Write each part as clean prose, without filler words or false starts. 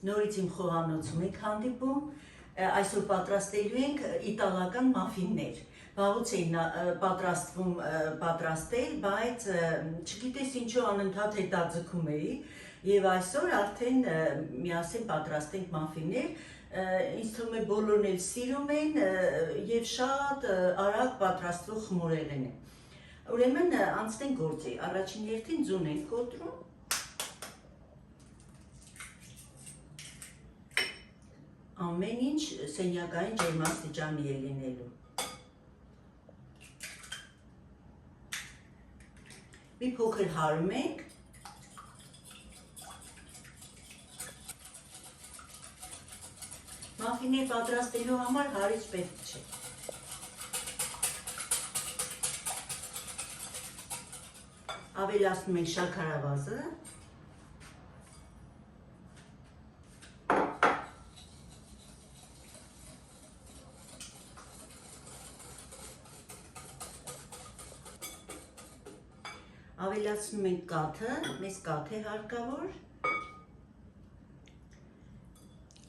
Նորից իմ խոհանոցում եք հանդիպում, այսօր պատրաստելու ենք իտալական մաֆիններ, վաղուց էին պատրաստվում պատրաստել, բայց չգիտես ինչու անընդհատ հետաձգում էի և այսօր արդեն միասին պատրաստենք մաֆիններ, ինձ թվում է բոլորն էլ սիրում են և շատ արագ պատրաստվող խմորեղեն է։ Ուրեմն անցնենք գործի, առաջին հերթին ձուն ենք կոտրում, ամեն ինչ սենյակային ջերմաստիճանի է լինելու։ Մի փոքր հարում ենք, մաֆիններ պատրաստելու համար հարիչ պետք չէ։ Ավելացնում ենք շաքարավազը, ավելացնում ենք կաթը, մեզ կաթ է հարկավոր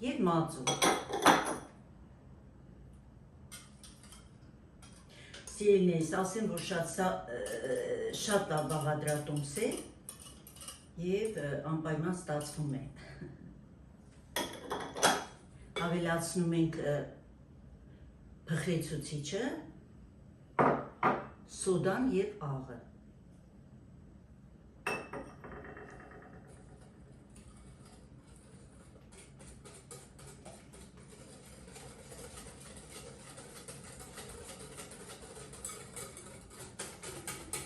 և մածու։ Սիրելիներս, ասեմ, որ շատ բաղադրատոմս է և անպայման ստացվում է։ Ավելացնում ենք փխրեցուցիչը, սոդան և աղը։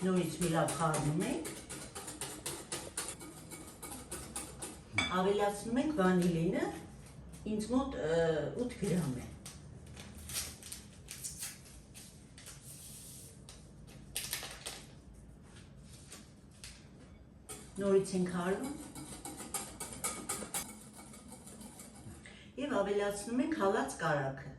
Նորից մի լավ խառնում ենք, ավելացնում ենք վանիլինը, ինձ մոտ 8 գրամ է։ Նորից ենք հարում և ավելացնում ենք հալած կարագը։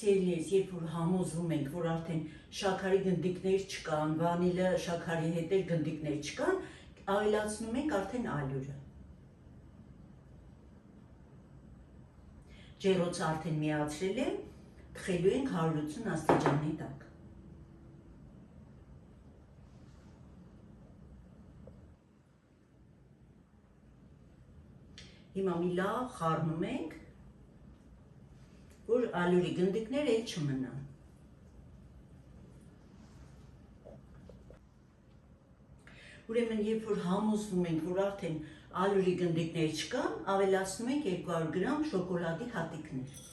Սիրելիներս, երբ որ համոզվում ենք, որ արդեն շաքարի գնդիկներ չկան, վանիլը շաքարի հետ էլ գնդիկներ չկան, ավելացնում ենք արդեն ալյուրը։ Ջեռոցը արդեն միացրել եմ, թխելու ենք 180 աստիճանի տակ։ Հիմա մի լավ խառնում ենք, որ ալյուրի գնդիկները էլ չմնան։ Ուրեմն, երբ որ համոզվում ենք, որ արդեն ալյուրի գնդիկներ չկան, ավելացնում ենք 200 գրամ շոկոլադի հատիկներ։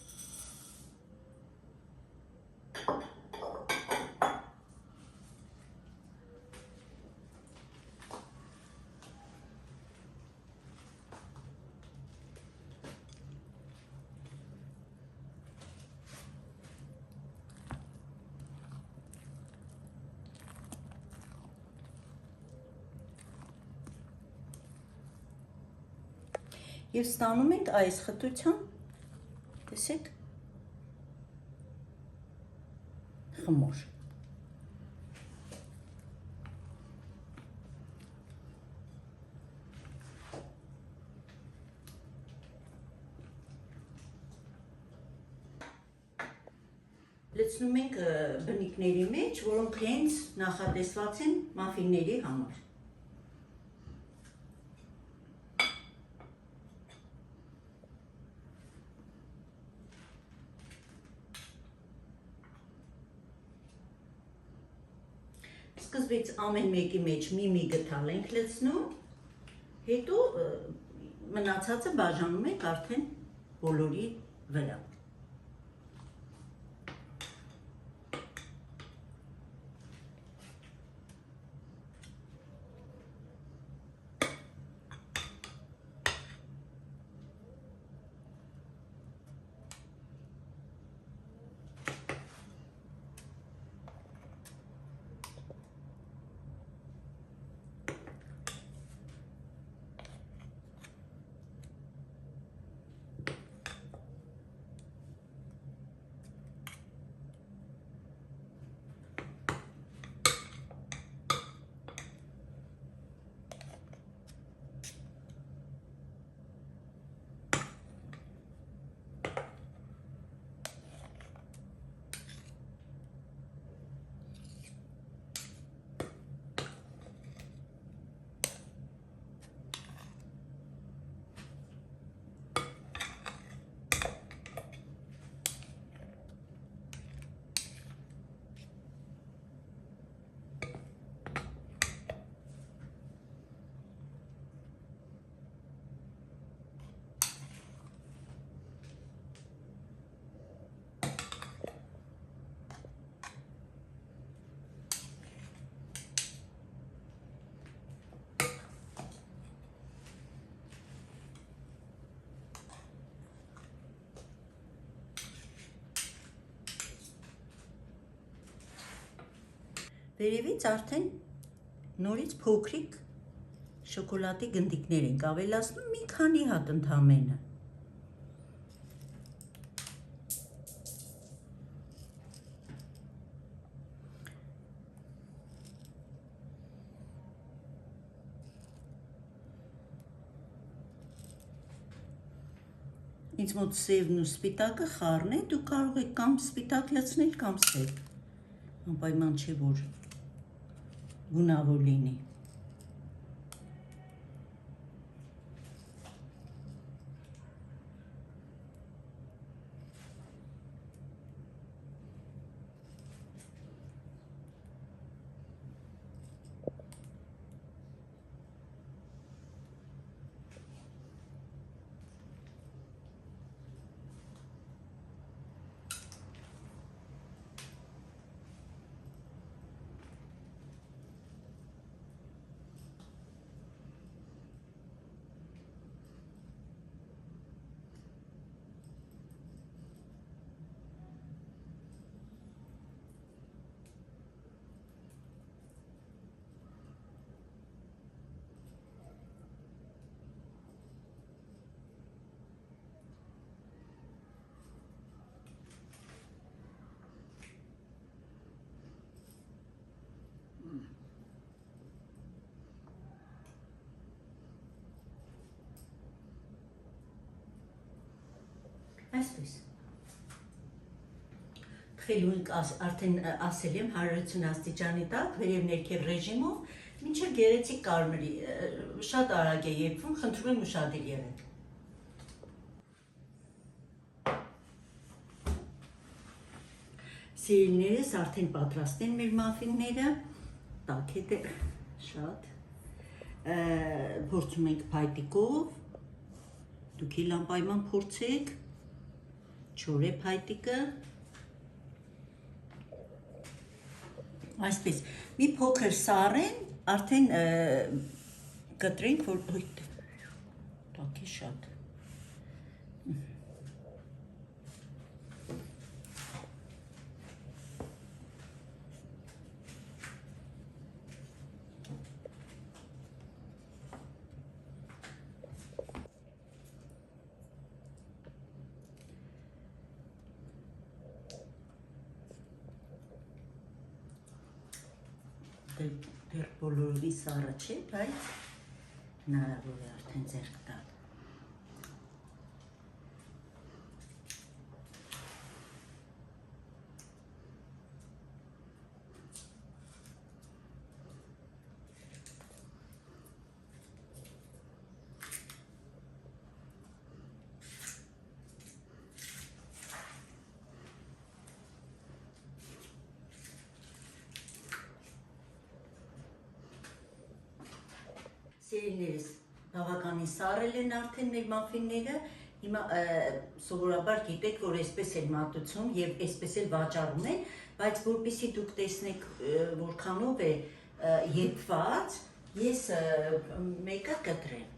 Եվ ստանում ենք այս խտության, տեսեք, խմոր։ Լցնում ենք բնիկների մեջ, որոնք հենց նախատեսված են մաֆինների համար։ Սկզբից ամեն մեկի մեջ մի գդալ ենք լցնում, հետո մնացածը բաժանում ենք արդեն բոլորի վրա։ Վերևից արդեն նորից փոքրիկ շոկոլադի գնդիկներ ենք ավելացնում, մի քանի հատ ընդամենը։ Ինձ մոտ սևն ու սպիտակը խառն է, դու կարող եք կամ սպիտակ լցնել, կամ սև։ Անպայման չէ, որ գունավոր լինի։ Այսպես։ Թխելու ենք արդեն ասել եմ 150 աստիճանի տակ, վերև ներքև ռեժիմով, մինչև գեղեցիկ կարմրի, շատ արագ է եփվում, խնդրում եմ ուշադիր եղեք։ Սիրելիներս արդեն պատրաստ են մեր մաֆինները, տաք է շատ, փորձում ենք փայտիկով, դուք էլ անպայման փորձեք, չոր է փայտիկը, այսպես, մի փոքր սառեն, արդեն կտրենք, որ տաք է շատ։ Դեռ բոլորովի սառը չէ, բայց հնարավոր է արդեն ձեռք տալ։ Սիրելիներս, բավականին սառել են արդեն մեր մաֆինները, հիմա սովորաբար գիտեք, որ այսպես էլ մատուցում և այսպես էլ վաճառում են, բայց որպեսզի դուք տեսնեք որքանով է եփված, ես մեկը կտրեմ։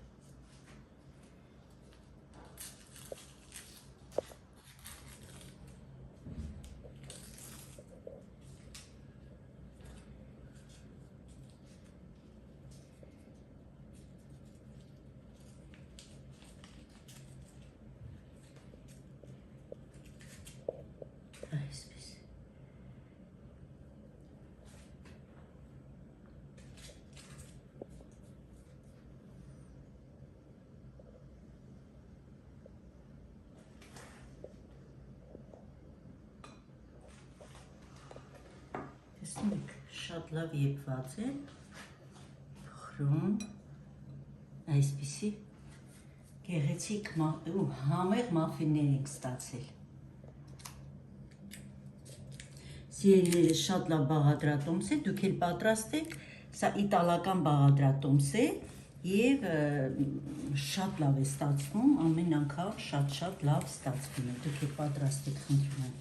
Այսպես։ Տեսնում եք, շատ լավ եփված է, փխրուն, այսպիսի գեղեցիկ ու համեղ մաֆիններ ենք ստացել։ Սիրելիներս, շատ լավ բաղադրատոմս է, դուք էլ պատրաստեք, սա իտալական բաղադրատոմս է և շատ լավ է ստացվում, ամեն անգամ շատ լավ ստացվում է, դուք էլ պատրաստեք, խնդրում եմ։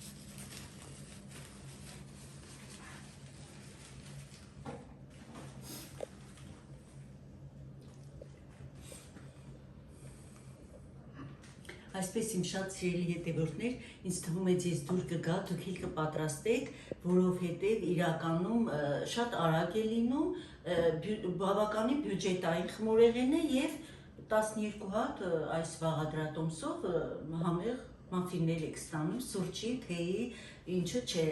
Այսպես այսպես իմ շատ սիրելի հետևորդներ, ինձ թվում է ձեզ դուր կգա, դուք էլ կպատրաստեք, որովհետև իրականում շատ արագ է լինում, բավականի բյուջետային խմորեղեն է եւ 12 հատ այս վաղադրատոմսով համեղ մաֆիններ եք ստանում, սուրճի, թեյի, ինչը չէ,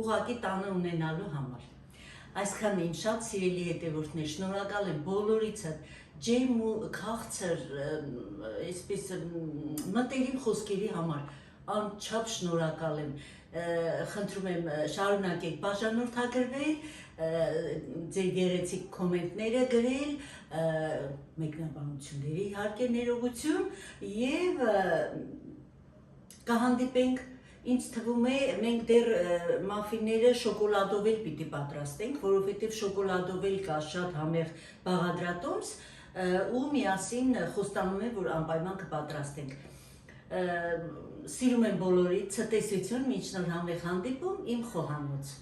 ուղղակի տանը ունենալու համար։ Այսքան իմ շատ սիրելի հետևորդներ, շնորհակալ եմ բոլորիցդ ջերմ ու քաղցր, այսպես մտերիմ խոսքերի համար, անչափ շնորհակալ եմ, խնդրում եմ շարունակեք բաժանորդագրվել, ձեր գեղեցիկ կոմենտները գրել, մեկնաբանությունների իհարկե ներողություն եւ կհանդիպենք Ինձ թվում է մենք դեռ մաֆինները շոկոլադով էլ պիտի պատրաստենք, որովհետև շոկոլադով էլ կա շատ համեղ բաղադրատոմս ու միասին խոստանում եմ, որ անպայման կպատրաստենք։ Սիրում եմ բոլորիդ, ցտեսություն, մինչ նոր համեղ հանդիպում, իմ խոհանոց։